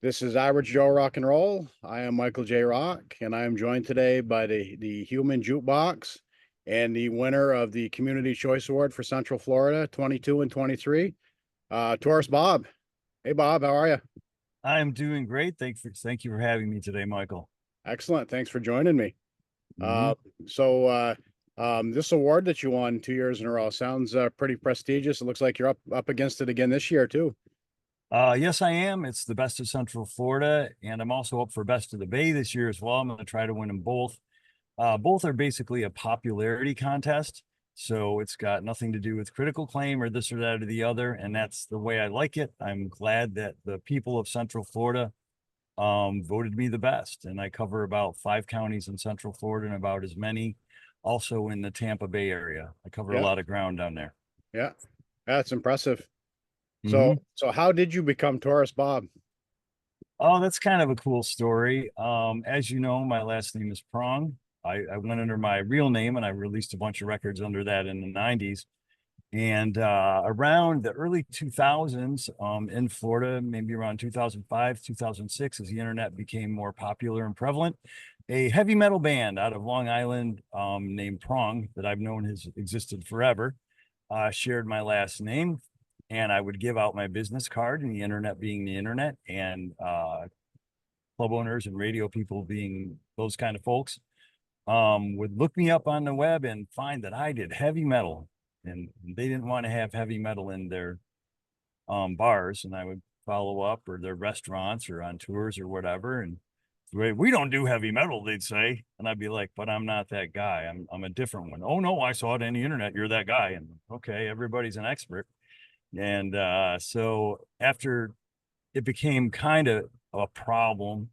This is Average Joe Rock and Roll. I am Michael J. Rock, and I am joined today by the Human Jukebox and the winner of the Community Choice Award for Central Florida 22 and 23, Tourist Bob. Hey, Bob, how are you? I'm doing great. Thank you for having me today, Michael. Excellent. Thanks for joining me. Hmm. Uh, this award that you won 2 years in a row sounds pretty prestigious. It looks like you're up against it again this year too. Yes, I am. It's the best of Central Florida, and I'm also up for best of the Bay this year as well. I'm going to try to win them both. Both are basically a popularity contest, so it's got nothing to do with critical claim or this or that or the other, and that's the way I like it. I'm glad that the people of Central Florida voted me the best, and I cover about 5 counties in Central Florida and about as many also in the Tampa Bay area. I cover a Yeah, lot of ground down there. yeah, that's impressive. So, Hmm. so how did you become Tourist Bob? Oh, that's kind of a cool story. As you know, my last name is Prong. I went under my real name and I released a bunch of records under that in the 90s. And around the early 2000s, in Florida, maybe around 2005, 2006, as the internet became more popular and prevalent, a heavy metal band out of Long Island named Prong that I've known has existed forever shared my last name, and I would give out my business card, and the internet being the internet, and club owners and radio people being those kind of folks, would look me up on the web and find that I did heavy metal, and they didn't want to have heavy metal in their bars, and I would follow up or their restaurants or on tours or whatever, and we don't do heavy metal, they'd say, and I'd be like, but I'm not that guy. I'm a different one. Oh no, I saw it on the internet. You're that guy, and okay, everybody's an expert. And so after it became kind of a problem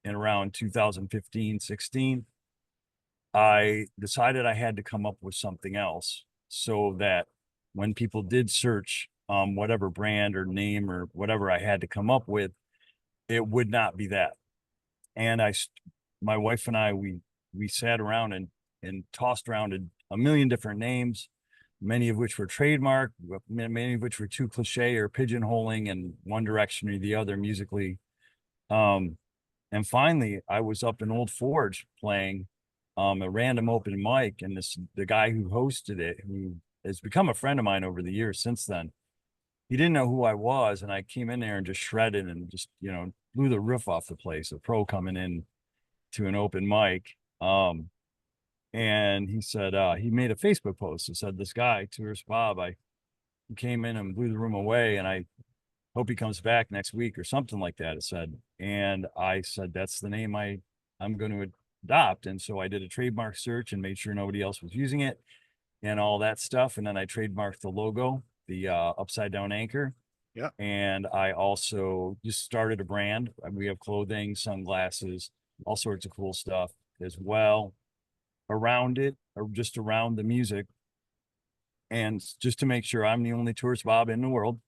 in around 2015, 16, I decided I had to come up with something else so that when people did search whatever brand or name or whatever I had to come up with, it would not be that. And my wife and I, we sat around and tossed around a million different names, many of which were trademark, many of which were too cliche or pigeonholing in one direction or the other musically. Um, and finally, I was up in Old Forge playing a random open mic, and the guy who hosted it, who has become a friend of mine over the years since then, he didn't know who I was, and I came in there and just shredded and just blew the roof off the place. A pro coming in to an open mic. And he said he made a Facebook post that said, "This guy, Tourist Bob, I came in and blew the room away, and I hope he comes back next week," or something like that. It said, and I said, "That's the name I'm going to adopt." And so I did a trademark search and made sure nobody else was using it and all that stuff. And then I trademarked the logo, the upside down anchor. Yeah. And I also just started a brand. We have clothing, sunglasses, all sorts of cool stuff as well around it, or just around the music. And just to make sure I'm the only Tourist Bob in the world,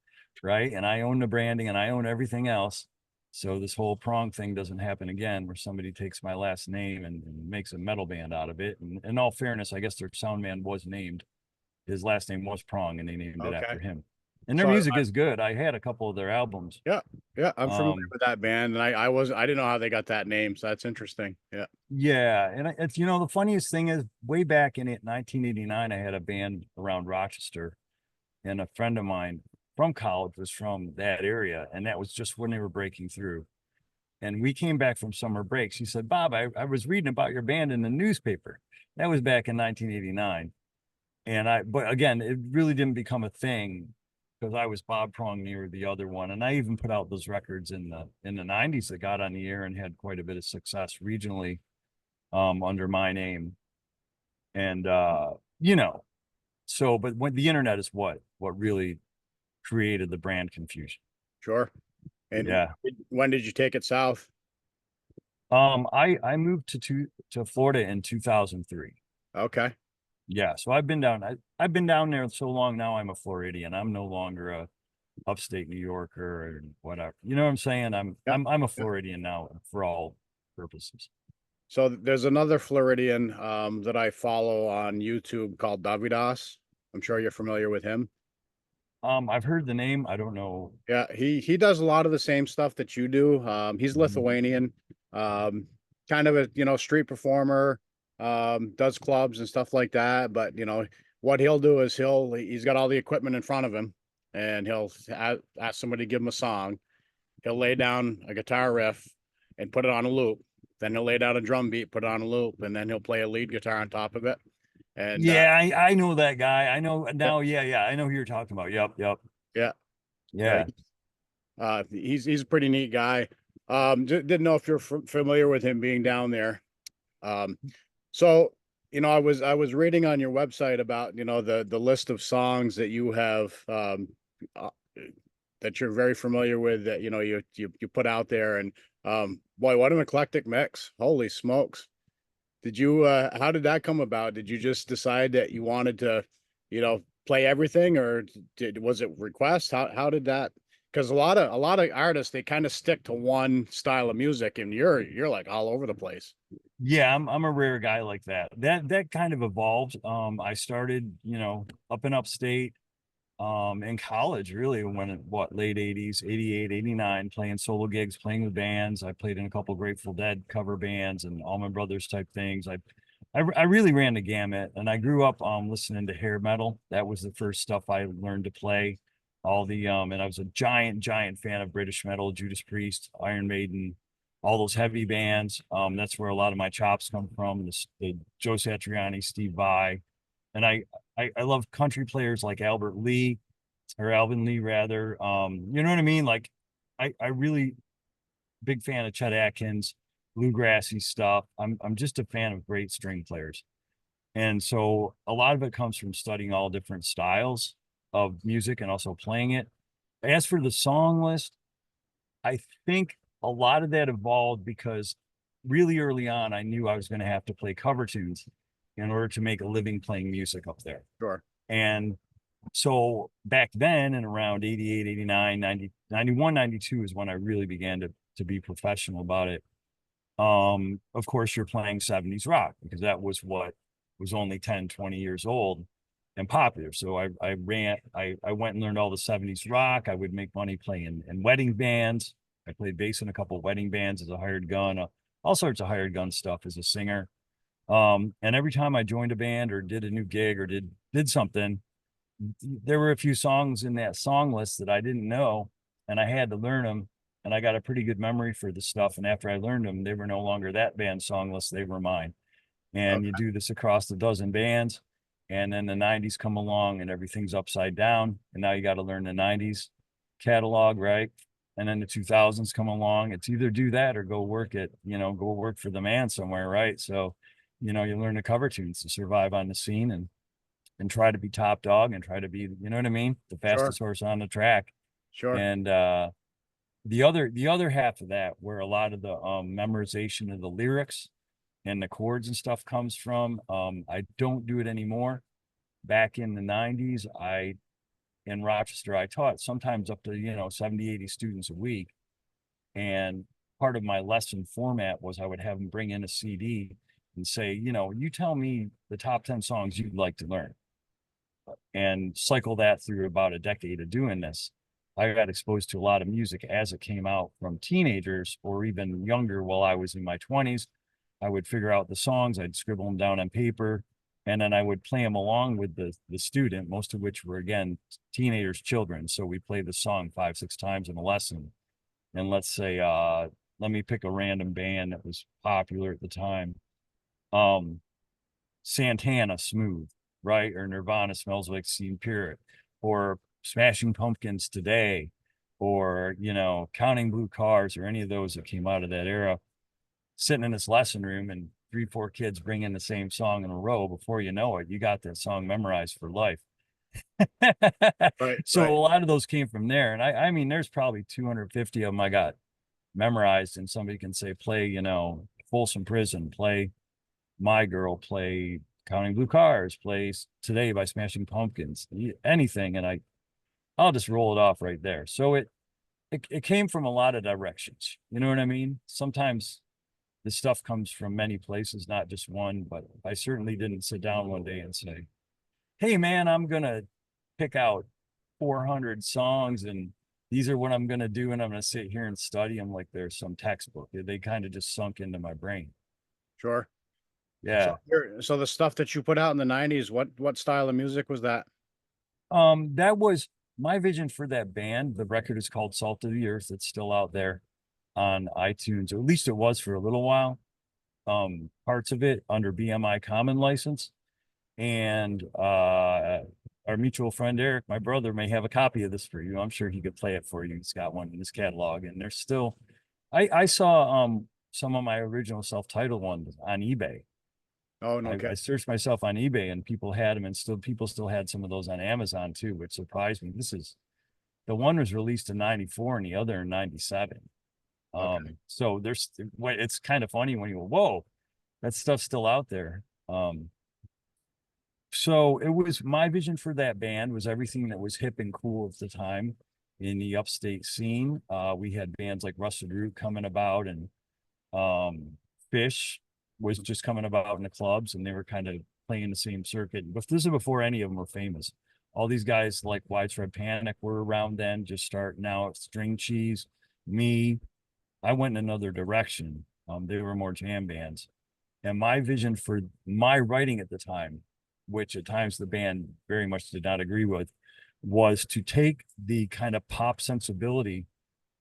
right? And I own the branding and I own everything else. So this whole Prong thing doesn't happen again, where somebody takes my last name and makes a metal band out of it. And in all fairness, I guess their sound man was named. His last name was Prong, and they named it Okay. after him. And their So music is good. I had a couple of their albums. yeah, yeah, I'm familiar Um, with that band, and I didn't know how they got that name, so that's interesting. Yeah. yeah, and it's the funniest thing is way back in 1989, I had a band around Rochester, and a friend of mine from college was from that area, and that was just when they were breaking through. And we came back from summer breaks. He said, "Bob, I was reading about your band in the newspaper." That was back in 1989. But again, it really didn't become a thing because I was Bob Prong near the other one. And I even put out those records in the 90s that got on the air and had quite a bit of success regionally under my name. And you know, but when the internet is what really created the brand confusion. Sure. And Yeah. when did you take it south? I moved to Florida in 2003. Okay. Yeah, so I've been down there so long now I'm a Floridian. I'm no longer a upstate New Yorker or whatever. You know what I'm saying? Yeah. I'm a Yeah. Floridian now for all purposes. So there's another Floridian that I follow on YouTube called Davidas. I'm sure you're familiar with him. I've heard the name. I don't know. Yeah, he does a lot of the same stuff that you do. He's Mhm. Lithuanian, kind of a street performer, does clubs and stuff like that. But what he'll do is he's got all the equipment in front of him, and he'll ask somebody to give him a song. He'll lay down a guitar riff and put it on a loop. Then he'll lay down a drum beat, put it on a loop, and then he'll play a lead guitar on top of it. And Yeah, I know that guy. I know yeah, now. Yeah, yeah, I know who you're talking about. Yep, yep. yeah, yeah. Yeah. He's a pretty neat guy. Didn't know if you're familiar with him being down there. Um, so I was reading on your website about the list of songs that you have uh, that you're very familiar with that you put out there, and boy, what an eclectic mix! Holy smokes! Did you how did that come about? Did you just decide that you wanted to, play everything, or was it request? How did that? Because a lot of artists, they kind of stick to one style of music, and you're like all over the place. Yeah, I'm a rare guy like that. That kind of evolved. I started, up in upstate, in college, really, when what, late 80s, 88, 89, playing solo gigs, playing with bands. I played in a couple Grateful Dead cover bands and Allman Brothers type things. I really ran the gamut, and I grew up listening to hair metal. That was the first stuff I learned to play. All the and I was a giant fan of British metal, Judas Priest, Iron Maiden, all those heavy bands. That's where a lot of my chops come from. The Joe Satriani, Steve Vai, and I love country players like Albert Lee or Alvin Lee rather. You know what I mean? Like I really big fan of Chet Atkins, bluegrassy stuff. I'm just a fan of great string players. And so a lot of it comes from studying all different styles of music and also playing it. As for the song list, I think a lot of that evolved because really early on, I knew I was going to have to play cover tunes in order to make a living playing music up there. Sure, And so back then in around 88, 89, 90, 91, 92 is when I really began to be professional about it. Of course, you're playing 70s rock because that was what was only 10, 20 years old and popular. So I went and learned all the 70s rock. I would make money playing in wedding bands. I played bass in a couple of wedding bands as a hired gun, all sorts of hired gun stuff as a singer. And every time I joined a band or did a new gig or did something, there were a few songs in that song list that I didn't know, and I had to learn them. And I got a pretty good memory for the stuff. And after I learned them, they were no longer that band song list; they were mine. And you okay, do this across a dozen bands, and then the '90s come along, and everything's upside down. And now you got to learn the '90s catalog, right? And then the 2000s come along. It's either do that or go work at, go work for the man somewhere, right? So, you learn the cover tunes to survive on the scene and try to be top dog and try to be, you know what I mean? The sure, fastest horse on the track. sure, And the other half of that, where a lot of the memorization of the lyrics and the chords and stuff comes from, I don't do it anymore. Back in the 90s, in Rochester, I taught sometimes up to, 70, 80 students a week. And part of my lesson format was I would have them bring in a CD and say, you tell me the top 10 songs you'd like to learn and cycle that through about a decade of doing this. I got exposed to a lot of music as it came out from teenagers or even younger while I was in my 20s. I would figure out the songs, I'd scribble them down on paper, and then I would play them along with the student, most of which were, again, teenagers, children. So we played the song 5, 6 times in a lesson. And let's say, let me pick a random band that was popular at the time. Um, Santana, Smooth, right? Or Nirvana, Smells Like Teen Spirit, or Smashing Pumpkins Today, or, Counting Blue Cars, or any of those that came out of that era. Sitting in this lesson room and 3, 4 kids bring in the same song in a row. Before you know it, you got that song memorized for life. right, So right. a lot of those came from there. And I mean, there's probably 250 of them I got memorized, and somebody can say, play, Folsom Prison, play My Girl, play Counting Blue Cars, play Today by Smashing Pumpkins, anything, and I'll just roll it off right there. So it came from a lot of directions. You know what I mean? Sometimes this stuff comes from many places, not just one, but I certainly didn't sit down one day and say, hey man, I'm gonna pick out 400 songs and these are what I'm going to do. And I'm going to sit here and study them like there's some textbook. They kind of just sunk into my brain. Sure. So Yeah. so the stuff that you put out in the 90s, what style of music was that? That was my vision for that band. The record is called Salt of the Earth. It's still out there on iTunes, or at least it was for a little while. Parts of it under BMI Common license. And our mutual friend Eric, my brother, may have a copy of this for you. I'm sure he could play it for you. He's got one in his catalog. And there's still I saw some of my original self-titled ones on eBay. Oh, no I kidding. searched myself on eBay and people had them, and people still had some of those on Amazon too, which surprised me. The one was released in 94 and the other in 97. Okay. So it's kind of funny when you go, whoa, that stuff's still out there. So it was my vision for that band was everything that was hip and cool at the time in the upstate scene. We had bands like Rusted Root coming about, and Fish was just coming about in the clubs, and they were kind of playing the same circuit. But this is before any of them were famous. All these guys like Widespread Panic were around then, just starting out. String Cheese, me, I went in another direction. They were more jam bands. And my vision for my writing at the time, which at times the band very much did not agree with, was to take the kind of pop sensibility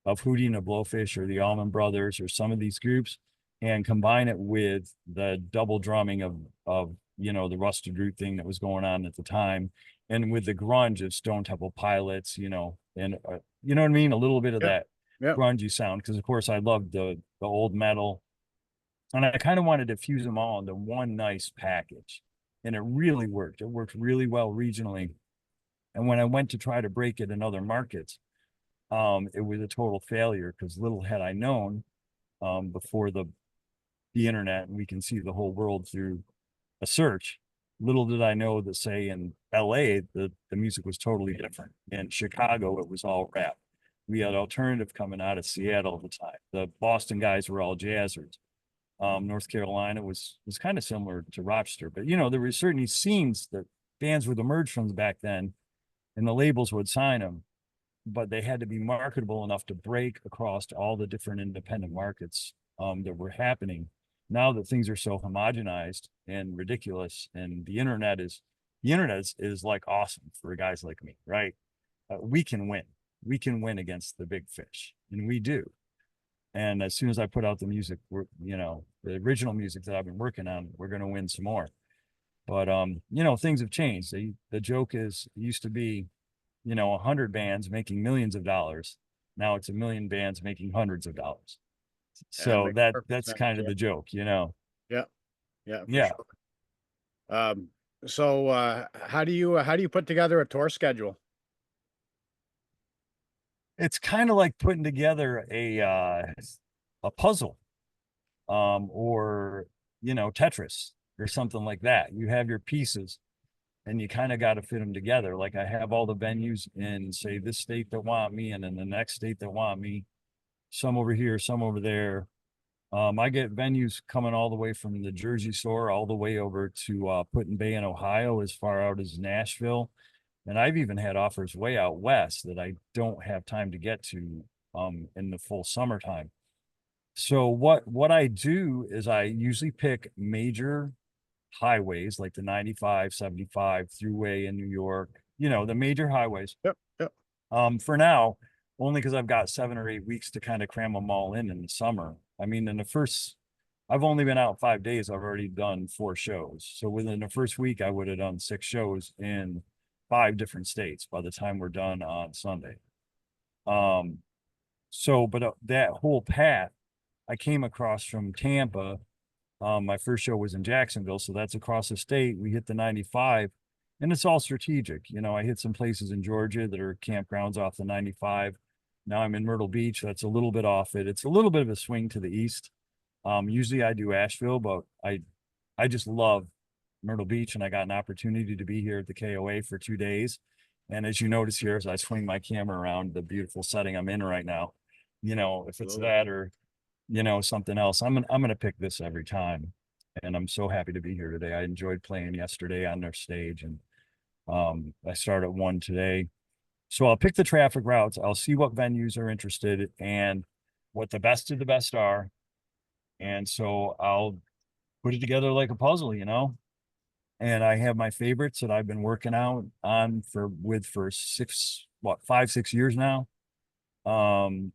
of Hootie and the Blowfish or the Allman Brothers or some of these groups and combine it with the double drumming of the Rusted Root thing that was going on at the time, and with the grunge of Stone Temple Pilots, and you know what I mean, a little bit of Yep. that Yep. grungy sound, because of course I loved the old metal, and I kind of wanted to fuse them all into one nice package, and it really worked. It worked really well regionally, and when I went to try to break it in other markets, it was a total failure because little had I known before the internet, and we can see the whole world through a search. Little did I know that, say, in LA, the music was totally different. In Chicago, it was all rap. We had alternative coming out of Seattle at the time. The Boston guys were all jazzers. North Carolina was kind of similar to Rochester, but there were certainly scenes that bands would emerge from back then, and the labels would sign them, but they had to be marketable enough to break across all the different independent markets that were happening. Now that things are so homogenized and ridiculous, and the internet is like awesome for guys like me, right? We can win. We can win against the big fish, and we do. And as soon as I put out the music, the original music that I've been working on, we're going to win some more. But things have changed. The joke is, it used to be 100 bands making millions of dollars. Now it's a million bands making hundreds of dollars. That So makes perfect that's sense. kind of Yeah. the joke. Yeah. Yeah, for Yeah. sure. Um, so how do you put together a tour schedule? It's kind of like putting together a puzzle, or Tetris or something like that. You have your pieces and you kind of got to fit them together. Like I have all the venues in, say, this state that want me, and in the next state that want me, some over here, some over there. I get venues coming all the way from the Jersey Shore all the way over to Put-in-Bay in Ohio, as far out as Nashville. And I've even had offers way out west that I don't have time to get to in the full summertime. So what I do is I usually pick major highways like the 95, 75 throughway in New York, the major highways. Yep. Yep. For now, only because I've got 7 or 8 weeks to kind of cram them all in the summer. I mean, I've only been out 5 days. I've already done 4 shows. So within the first week, I would have done 6 shows in 5 different states by the time we're done on Sunday. But that whole path I came across from Tampa. My first show was in Jacksonville, so that's across the state. We hit the 95, and it's all strategic. I hit some places in Georgia that are campgrounds off the 95. Now I'm in Myrtle Beach. That's a little bit off it. It's a little bit of a swing to the east. Usually I do Asheville, but I just love Myrtle Beach, and I got an opportunity to be here at the KOA for 2 days. And as you notice here, as I swing my camera around the beautiful setting I'm in right now, if it's Absolutely. that or something else, I'm gonna pick this every time. And I'm so happy to be here today. I enjoyed playing yesterday on their stage, and I start at 1 today. So I'll pick the traffic routes. I'll see what venues are interested and what the best of the best are. And so I'll put it together like a puzzle, and I have my favorites that I've been working out on for 5, 6 years now. Um,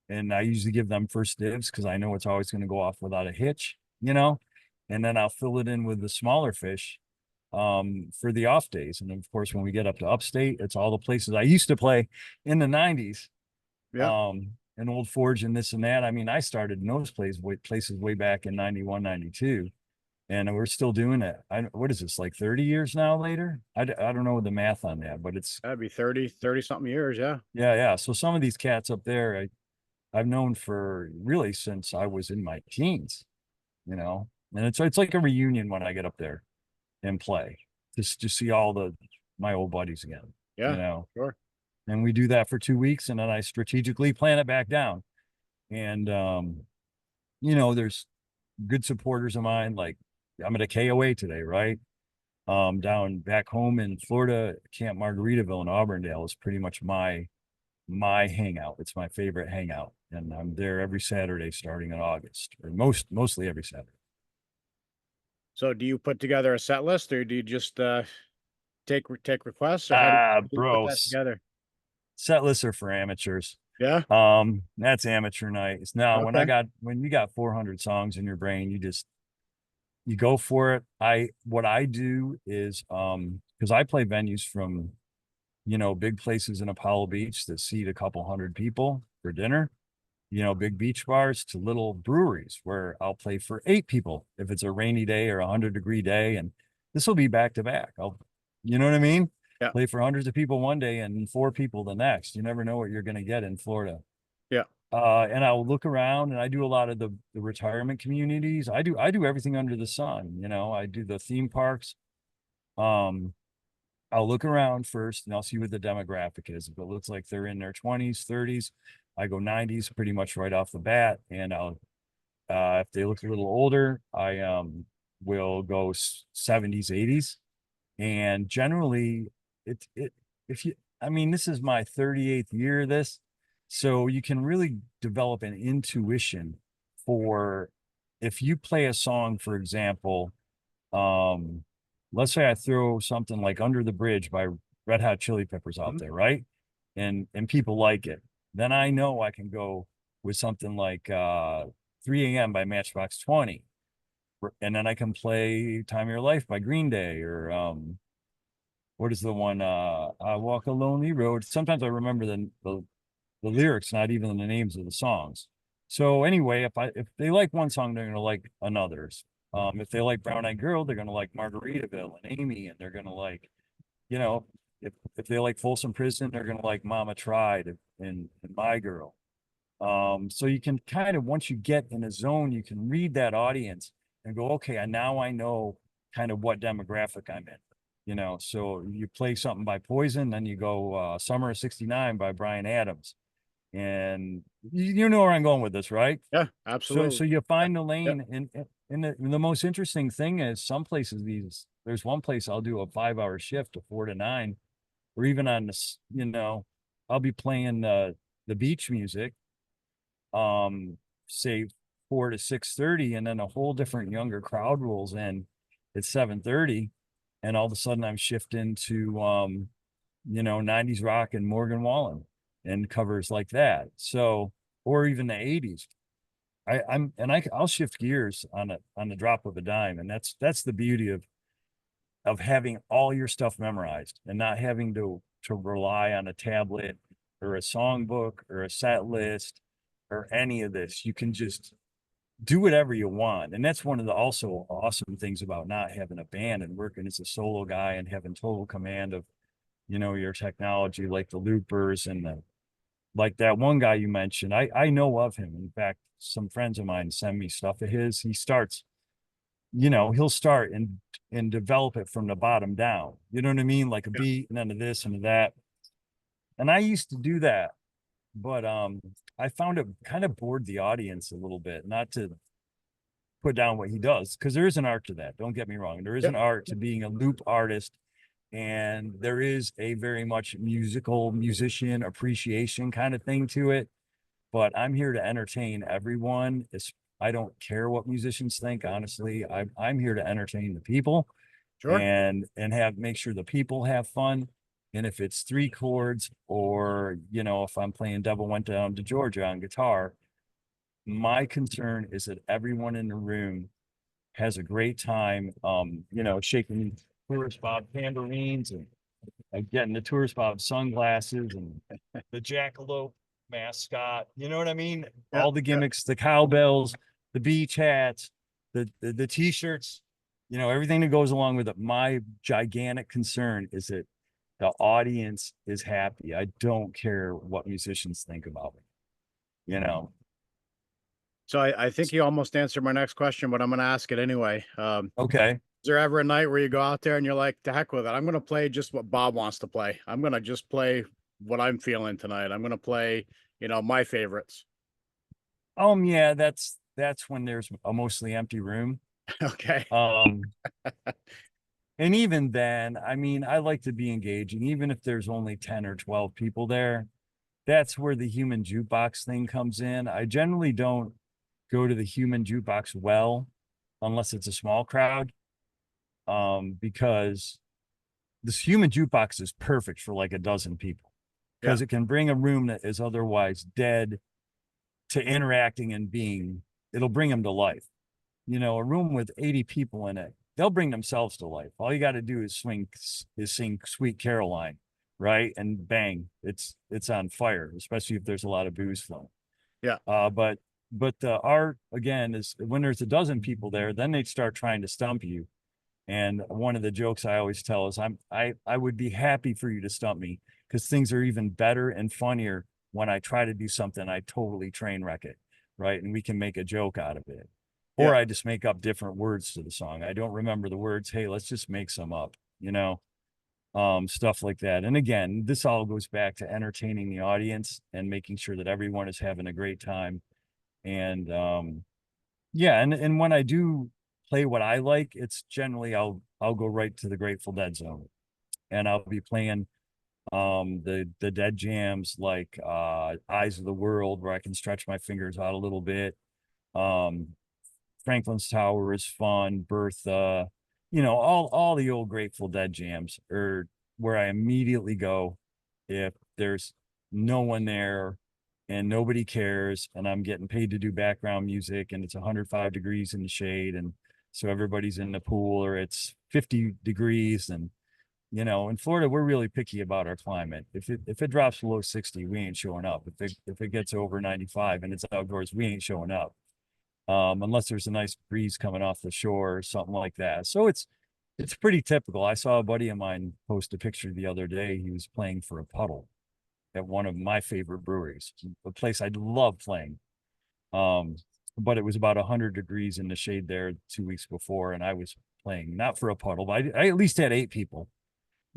and I usually give them first dibs because I know it's always going to go off without a hitch. And then I'll fill it in with the smaller fish for the off days. And of course, when we get up to upstate, it's all the places I used to play in the 90s. Yeah. And Old Forge and this and that. I mean, I started in those places way back in 91, 92. And we're still doing it. What is this, like 30 years now later? I don't know the math on that, but it's, That'd be 30 something years. Yeah. yeah. So some of these cats up there, I've known for really since I was in my teens. And it's like a reunion when I get up there and play, just to see all my old buddies again, you Yeah. know. Sure. And we do that for 2 weeks, and then I strategically plan it back down. And there's good supporters of mine. Like I'm at a KOA today, right? Down back home in Florida, Camp Margaritaville in Auburndale is pretty much my hangout. It's my favorite hangout, and I'm there every Saturday starting in August, or mostly every Saturday. So do you put together a set list, or do you just take requests, or how do you put Bro, that together? set lists are for amateurs. Yeah. That's amateur nights. Now, Okay. when you got 400 songs in your brain, you go for it. What I do is, because I play venues from, big places in Apollo Beach that seat a couple hundred people for dinner, big beach bars, to little breweries where I'll play for 8 people if it's a rainy day or 100-degree day. And this will be back to back. You know what I mean? Yeah. Play for hundreds of people one day and 4 people the next. You never know what you're going to get in Florida. Yeah. And I'll look around, and I do a lot of the retirement communities. I do everything under the sun. I do the theme parks. Um, I'll look around first and I'll see what the demographic is. If it looks like they're in their 20s, 30s, I go 90s pretty much right off the bat. And if they look a little older, I will go 70s, 80s. And generally, it if you I mean, this is my 38th year of this, so you can really develop an intuition for, if you play a song, for example, um let's say I throw something like Under the Bridge by Red Hot Chili Peppers out Mhm. there, right? And people like it. Then I know I can go with something like 3 a.m. by Matchbox 20. And then I can play Time of Your Life by Green Day, or what is the one, I Walk a Lonely Road. Sometimes I remember the lyrics, not even the names of the songs. So anyway, if they like one song, they're gonna like another's. If they like Brown Eyed Girl, they're gonna like Margaritaville and Amy, and they're gonna like, you know, if they like Folsom Prison, they're gonna like Mama Tried and My Girl. So you can kind of, once you get in a zone, you can read that audience and go, okay, and now I know kind of what demographic I'm in. So you play something by Poison, then you go Summer of '69 by Bryan Adams. And you know where I'm going with this, right? Yeah. So Absolutely. you Yeah. find the Yeah. lane, and the most interesting thing is some places, there's one place I'll do a 5-hour shift of 4 to 9, or even on this, I'll be playing the beach music, say 4 to 6:30, and then a whole different younger crowd rolls in at 7:30, and all of a sudden I'm shifting to 90s rock and Morgan Wallen and covers like that. So, or even the 80s. I'll shift gears on the drop of a dime, and that's the beauty of having all your stuff memorized and not having to rely on a tablet or a songbook or a set list or any of this. You can just do whatever you want. And that's one of the also awesome things about not having a band and working as a solo guy and having total command of, your technology, like the loopers and like that one guy you mentioned. I know of him. In fact, some friends of mine send me stuff of his. He'll start and develop it from the bottom down. You know what I mean? Like a Yeah. beat and then to this and to that. And I used to do that, but I found it kind of bored the audience a little bit, not to put down what he does, because there is an art to that. Don't get me wrong. There is Yeah. an art to being a loop artist and there is a very much musician appreciation kind of thing to it. But I'm here to entertain everyone. I don't care what musicians think, honestly. I'm here to entertain the people Sure. and have make sure the people have fun. And if it's three chords, or if I'm playing Devil Went Down to Georgia on guitar, my concern is that everyone in the room has a great time, shaking tourist Bob tambourines and getting the tourist Bob sunglasses and the jackalope mascot. You know what I mean? Yeah. All the Yeah. gimmicks, the cowbells, the beach hats, the t-shirts, everything that goes along with it. My gigantic concern is that the audience is happy. I don't care what musicians think about it, So I think you almost answered my next question, but I'm going to ask it anyway. Okay. Is there ever a night where you go out there and you're like, to heck with it? I'm going to play just what Bob wants to play. I'm going to just play what I'm feeling tonight. I'm going to play, my favorites. Yeah, that's when there's a mostly empty room. Okay. Um, and even then, I mean, I like to be engaging, even if there's only 10 or 12 people there. That's where the human jukebox thing comes in. I generally don't go to the human jukebox unless it's a small crowd. Because this human jukebox is perfect for like a dozen people Yeah. because it can bring a room that is otherwise dead to interacting and it'll bring them to life. A room with 80 people in it, they'll bring themselves to life. All you got to do is sing Sweet Caroline, right? And bang, it's on fire, especially if there's a lot of booze flowing. Yeah. But the art again is when there's a dozen people there, then they start trying to stump you. And one of the jokes I always tell is I would be happy for you to stump me because things are even better and funnier when I try to do something I totally train wreck it, right? And we can make a joke out of it. Yeah. Or I just make up different words to the song. I don't remember the words. Hey, let's just make some up, stuff like that. And again, this all goes back to entertaining the audience and making sure that everyone is having a great time. And yeah, and when I do play what I like, it's generally I'll go right to the Grateful Dead zone, and I'll be playing the Dead jams like Eyes of the World, where I can stretch my fingers out a little bit. Um, Franklin's Tower is fun. Bertha, all the old Grateful Dead jams are where I immediately go if there's no one there and nobody cares and I'm getting paid to do background music and it's 105 degrees in the shade and so everybody's in the pool or it's 50 degrees and in Florida we're really picky about our climate. If it drops below 60, we ain't showing up. If it gets over 95 and it's outdoors, we ain't showing up. Unless there's a nice breeze coming off the shore or something like that. So it's pretty typical. I saw a buddy of mine post a picture the other day. He was playing for a puddle at one of my favorite breweries, a place I'd love playing. Um, but it was about 100 degrees in the shade there 2 weeks before, and I was playing not for a puddle, but I at least had 8 people,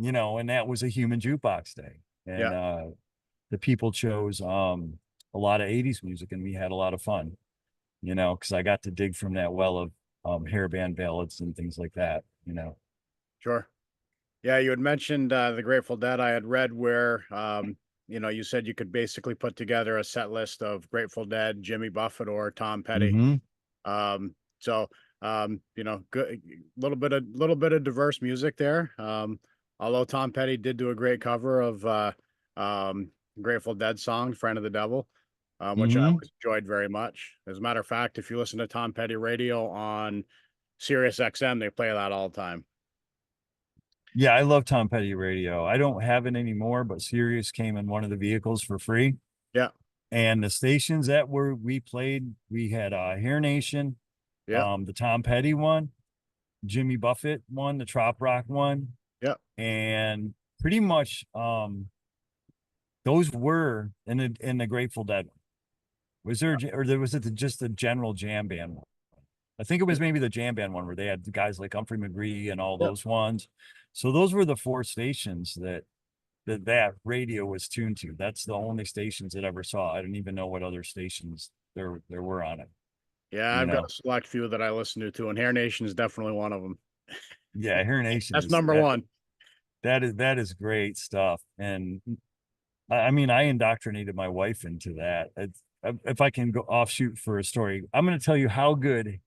and that was a human jukebox day. And Yeah. the people chose a lot of 80s music, and we had a lot of fun, because I got to dig from that well of hairband ballads and things like that. Sure. Yeah. You had mentioned the Grateful Dead. I had read where, you said you could basically put together a set list of Grateful Dead, Jimmy Buffett, or Tom Petty. Mm-hmm. So good little bit of diverse music there. Although Tom Petty did do a great cover of Grateful Dead song, Friend of the Devil, which I Mm-hmm. always enjoyed very much. As a matter of fact, if you listen to Tom Petty radio on Sirius XM, they play that all the time. Yeah, I love Tom Petty radio. I don't have it anymore, but Sirius came in one of the vehicles for free. Yeah, And the stations that we played, we had Hair Nation, yeah, the Tom Petty one, Jimmy Buffett one, the Trop Rock one, yeah, and pretty much those were in the Grateful Dead one. Was there or there was it just the general jam band one? I think it was maybe the jam band one where they had guys like Humphrey McGree and all yeah. those ones. So those were the four stations that radio was tuned to. That's the only stations it ever saw. I didn't even know what other stations there were on it. Yeah, You I've got know, a select few that I listen to too, and Hair Nation is definitely one of them. yeah, Hair Nation That's is number that one. that is great stuff. And I mean, I indoctrinated my wife into that. If I can go offshoot for a story, I'm going to tell you how good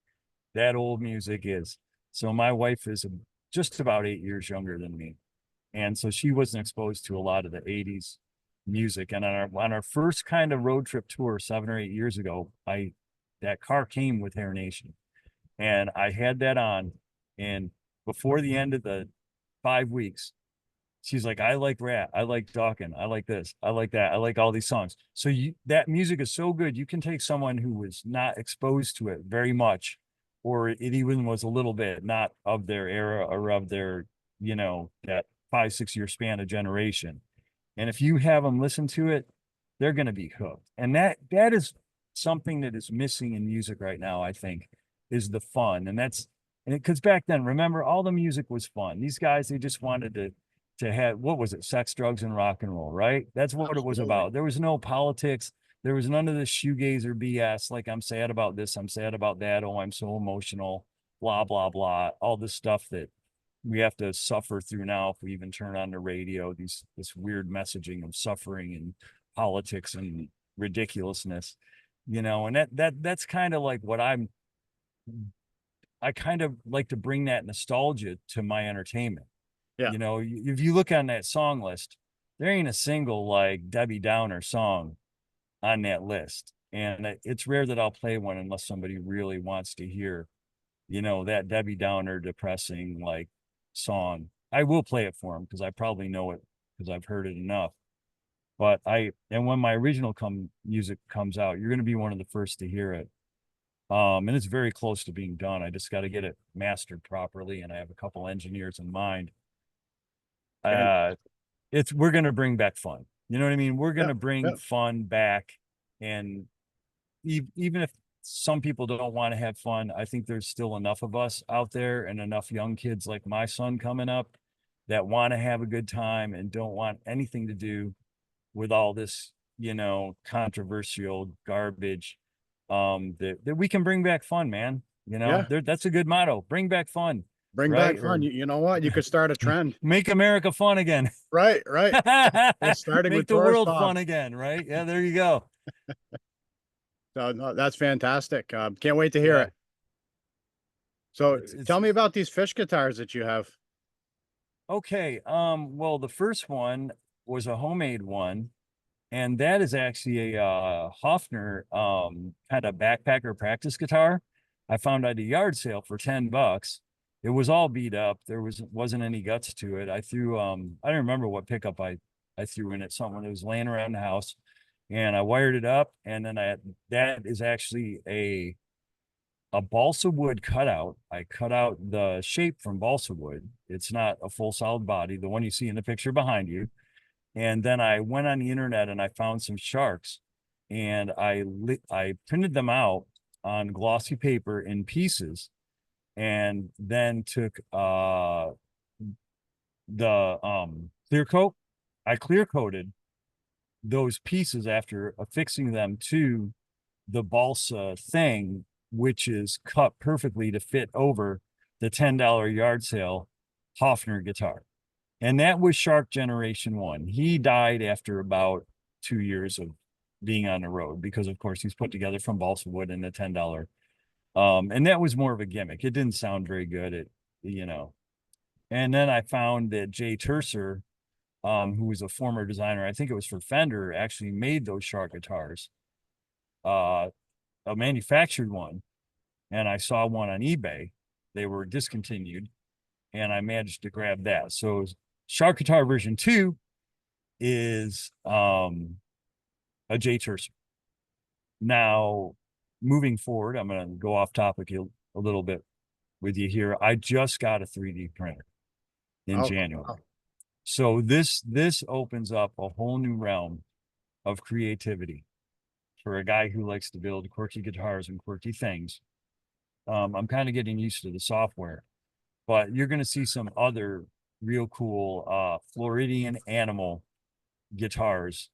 that old music is. So my wife is just about 8 years younger than me, and so she wasn't exposed to a lot of the '80s music. And on our first kind of road trip tour 7 or 8 years ago, I that car came with Hair Nation, and I had that on, and before the end of the 5 weeks, she's like, I like rap, I like Dawkins, I like this, I like that, I like all these songs. So that music is so good, you can take someone who was not exposed to it very much, or it even was a little bit not of their era or of their, that 5 6 year span of generation. And if you have them listen to it, they're going to be hooked. And that is something that is missing in music right now, I think, is the fun. And because back then, remember, all the music was fun. These guys, they just wanted to have, what was it, sex, drugs, and rock and roll, right? That's what it was Absolutely. about. There was no politics. There was none of this shoegazer BS. Like, I'm sad about this, I'm sad about that. Oh, I'm so emotional. Blah blah blah. All this stuff that we have to suffer through now if we even turn on the radio. This weird messaging of suffering and politics and ridiculousness, and that's kind of like what I kind of like to bring that nostalgia to my entertainment. Yeah. If you look on that song list, there ain't a single like Debbie Downer song on that list. And it's rare that I'll play one unless somebody really wants to hear, that Debbie Downer depressing like song. I will play it for them because I probably know it because I've heard it enough. And when my original music comes out, you're going to be one of the first to hear it. And it's very close to being done. I just got to get it mastered properly, and I have a couple engineers in mind. Uh, we're going to bring back fun. You know what I mean? We're going Yeah. to bring Yeah. fun back, and even if some people don't want to have fun, I think there's still enough of us out there and enough young kids like my son coming up that want to have a good time and don't want anything to do with all this, controversial garbage. That we can bring back fun, man. Yeah. That's a good motto. Bring back fun, Bring back right? fun. Or You know what? You could start a trend. make America fun again. Right. Right. Yeah. Starting with Make the tourist world talk. fun again, right? Yeah, there you go. So no, that's fantastic. Can't wait to hear Yeah. it. So It's tell me about these fish guitars that you have. okay. Well, the first one was a homemade one, and that is actually a Hofner kind of backpacker practice guitar. I found at a yard sale for $10. It was all beat up. There wasn't any guts to it. I don't remember what pickup I threw in it, something that was laying around the house, and I wired it up, and then that is actually a balsa wood cutout. I cut out the shape from balsa wood. It's not a full solid body, the one you see in the picture behind you. And then I went on the internet and I found some sharks, and I printed them out on glossy paper in pieces, and then took the clear coat. I clear coated those pieces after affixing them to the balsa thing, which is cut perfectly to fit over the $10 yard sale Hofner guitar. And that was Shark Generation One. He died after about 2 years of being on the road because, of course, he's put together from balsa wood and a $10. And that was more of a gimmick. It didn't sound very good. You know. And then I found that Jay Tercer, who was a former designer, I think it was for Fender, actually made those Shark guitars, uh, a manufactured one. And I saw one on eBay. They were discontinued, and I managed to grab that. So Shark Guitar version 2 is a J Tercer. Now, moving forward, I'm going to go off topic a little bit with you here. I just got a 3D printer in Oh, January. wow. So this opens up a whole new realm of creativity for a guy who likes to build quirky guitars and quirky things. I'm kind of getting used to the software, but you're going to see some other real cool Floridian animal guitars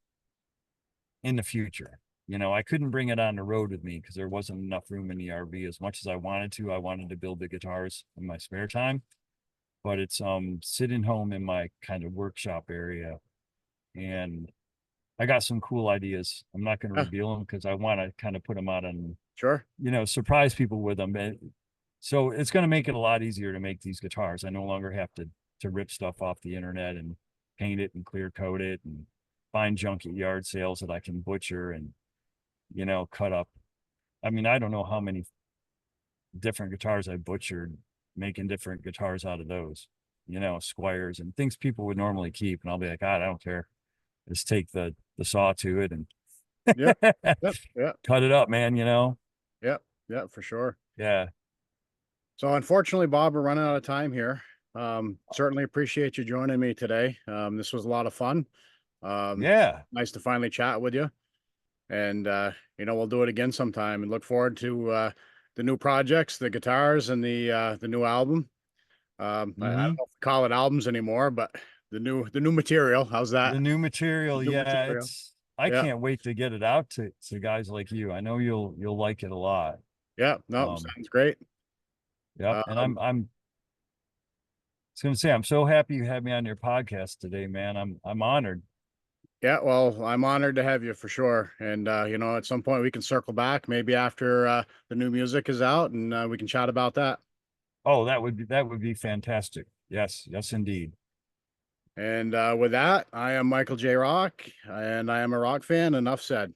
in the future. I couldn't bring it on the road with me because there wasn't enough room in the RV as much as I wanted to. I wanted to build the guitars in my spare time, but it's sitting home in my kind of workshop area, and I got some cool ideas. I'm not going to Yeah, reveal them because I want to kind of put them out on, sure. surprise people with them. And so it's going to make it a lot easier to make these guitars. I no longer have to rip stuff off the internet and paint it and clear coat it and find junk at yard sales that I can butcher and, cut up. I mean, I don't know how many different guitars I butchered making different guitars out of those, squires and things people would normally keep. And I'll be like, God, I don't care. Just take the saw to it and Yep, yep, yep, cut it up, man. yep, yep, for sure. Yeah. So unfortunately, Bob, we're running out of time here. Certainly appreciate you joining me today. This was a lot of fun. Yeah. Nice to finally chat with you. And we'll do it again sometime and look forward to the new projects, the guitars and the new album. I don't Hmm. know if we call it albums anymore, but the new material. How's The that? new material. New Yeah. material. I Yeah, can't wait to get it out to guys like you. I know you'll like it a lot. yeah, no, Um, sounds great. yep. And Um, I'm just gonna say I'm so happy you had me on your podcast today, man. I'm honored. yeah, well, I'm honored to have you for sure. And at some point we can circle back, maybe after the new music is out, and we can chat about that. Oh, that would be fantastic. Yes, yes, indeed. And with that, I am Michael J. Rock, and I am a rock fan. Enough said.